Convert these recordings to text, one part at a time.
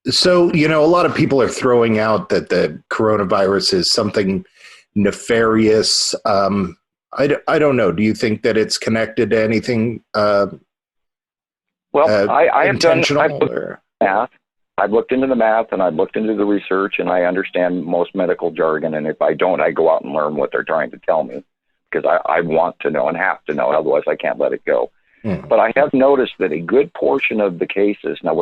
So, a lot of people are throwing out that the coronavirus is something nefarious. I don't know. Do you think that it's connected to anything Well, I have done. intentional? Or? Math. I've looked into the math and I've looked into the research, and I understand most medical jargon. And if I don't, I go out and learn what they're trying to tell me, because I want to know and have to know. Otherwise, I can't let it go. But I have noticed that a good portion of the cases, now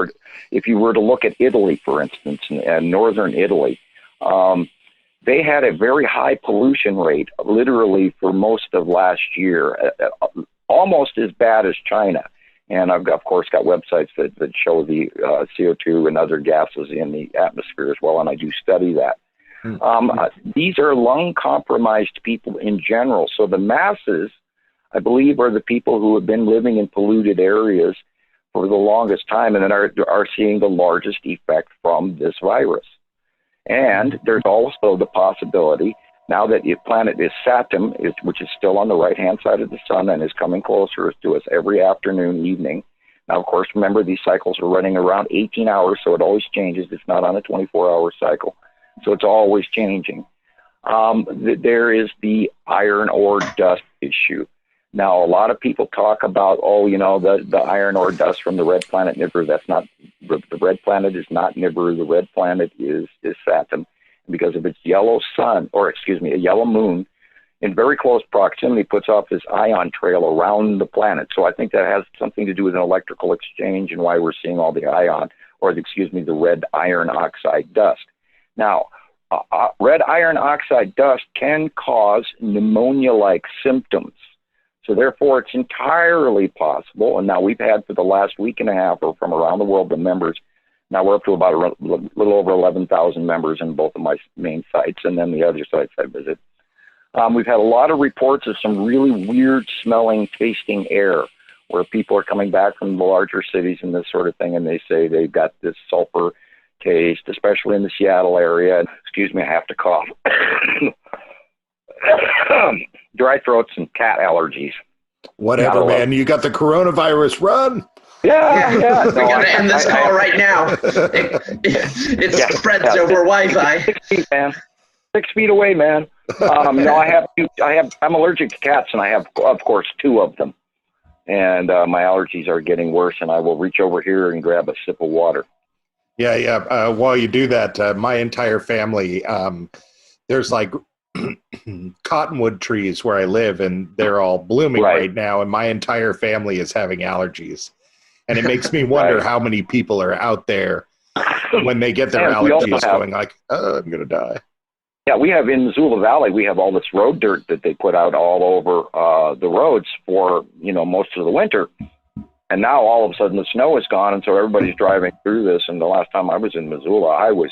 if you were to look at Italy, for instance, and northern Italy, they had a very high pollution rate, literally for most of last year, almost as bad as China. And I've, of course, got websites that show the CO2 and other gases in the atmosphere as well, and I do study that. These are lung-compromised people in general. So the masses, I believe, are the people who have been living in polluted areas for the longest time and then are seeing the largest effect from this virus. And there's also the possibility, now that the planet is Saturn, which is still on the right-hand side of the sun and is coming closer to us every afternoon, evening. Now, of course, remember, these cycles are running around 18 hours, so it always changes. It's not on a 24-hour cycle, so it's always changing. There is the iron ore dust issue. Now, a lot of people talk about, the iron ore dust from the red planet Nibiru. That's not, the red planet is not Nibiru. The red planet is Saturn. Because of its yellow sun, a yellow moon, in very close proximity, puts off this ion trail around the planet. So I think that has something to do with an electrical exchange and why we're seeing all the the red iron oxide dust. Now, red iron oxide dust can cause pneumonia-like symptoms. So therefore, it's entirely possible, and now we've had for the last week and a half, or from around the world, the members. Now we're up to about a little over 11,000 members in both of my main sites, and then the other sites I visit. We've had a lot of reports of some really weird smelling, tasting air, where people are coming back from the larger cities and this sort of thing, and they say they've got this sulfur taste, especially in the Seattle area. Excuse me, I have to cough. Dry throats and cat allergies. Whatever, man. You got the coronavirus. Run. Yeah. No, we got to end this call right now. It spreads over Wi-Fi. 6 feet, man. 6 feet away, man. I'm allergic to cats, and I have, of course, 2 of them. And my allergies are getting worse, and I will reach over here and grab a sip of water. Yeah. While you do that, my entire family, there's like cottonwood trees where I live, and they're all blooming right now, and my entire family is having allergies. And it makes me wonder how many people are out there when they get their allergies going like, I'm going to die. Yeah, we have in Missoula Valley, we have all this road dirt that they put out all over the roads for, most of the winter. And now all of a sudden the snow is gone, and so everybody's driving through this. And the last time I was in Missoula, I was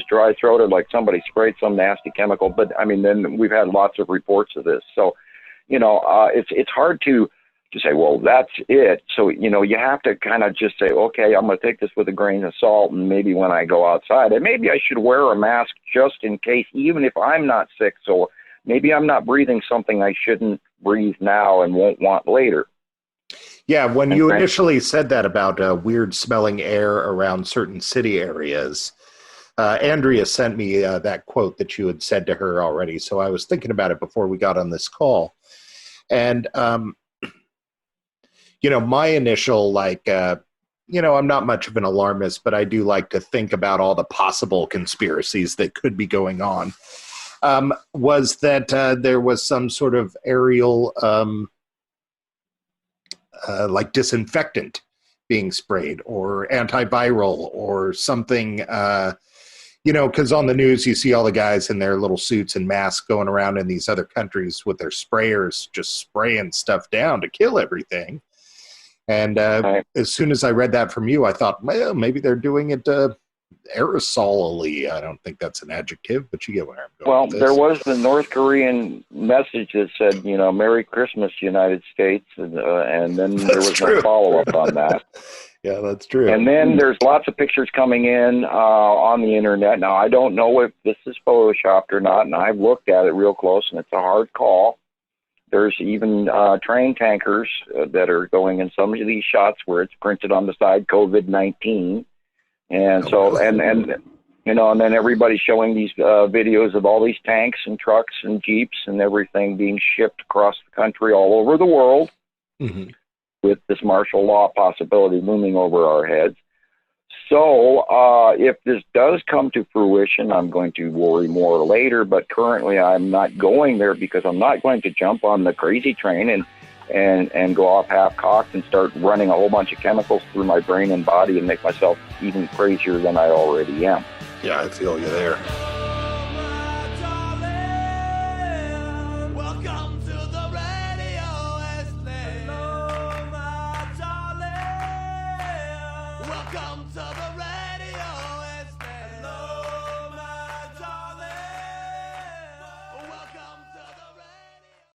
dry-throated like somebody sprayed some nasty chemical. But, then we've had lots of reports of this. So, it's hard to say, well, that's it. So, you have to kind of just say, okay, I'm going to take this with a grain of salt, and maybe when I go outside, and maybe I should wear a mask just in case, even if I'm not sick. So maybe I'm not breathing something I shouldn't breathe now and won't want later. Yeah, when you initially said that about weird smelling air around certain city areas, Andrea sent me that quote that you had said to her already. So I was thinking about it before we got on this call. And, my initial, I'm not much of an alarmist, but I do like to think about all the possible conspiracies that could be going on, was that there was some sort of aerial, disinfectant being sprayed or antiviral or something, because on the news you see all the guys in their little suits and masks going around in these other countries with their sprayers just spraying stuff down to kill everything. And as soon as I read that from you, I thought, well, maybe they're doing it aerosolly. I don't think that's an adjective, but you get where I'm going. Well, there was the North Korean message that said, Merry Christmas, United States, and then there was no follow-up on that. Yeah, that's true. And then there's lots of pictures coming in on the internet. Now, I don't know if this is photoshopped or not, and I've looked at it real close, and it's a hard call. There's even train tankers that are going in some of these shots where it's printed on the side COVID-19. And so, and you know, and then everybody's showing these videos of all these tanks and trucks and Jeeps and everything being shipped across the country, all over the world, with this martial law possibility looming over our heads. So if this does come to fruition, I'm going to worry more later, but currently I'm not going there because I'm not going to jump on the crazy train and go off half-cocked and start running a whole bunch of chemicals through my brain and body and make myself even crazier than I already am. Yeah, I feel you there.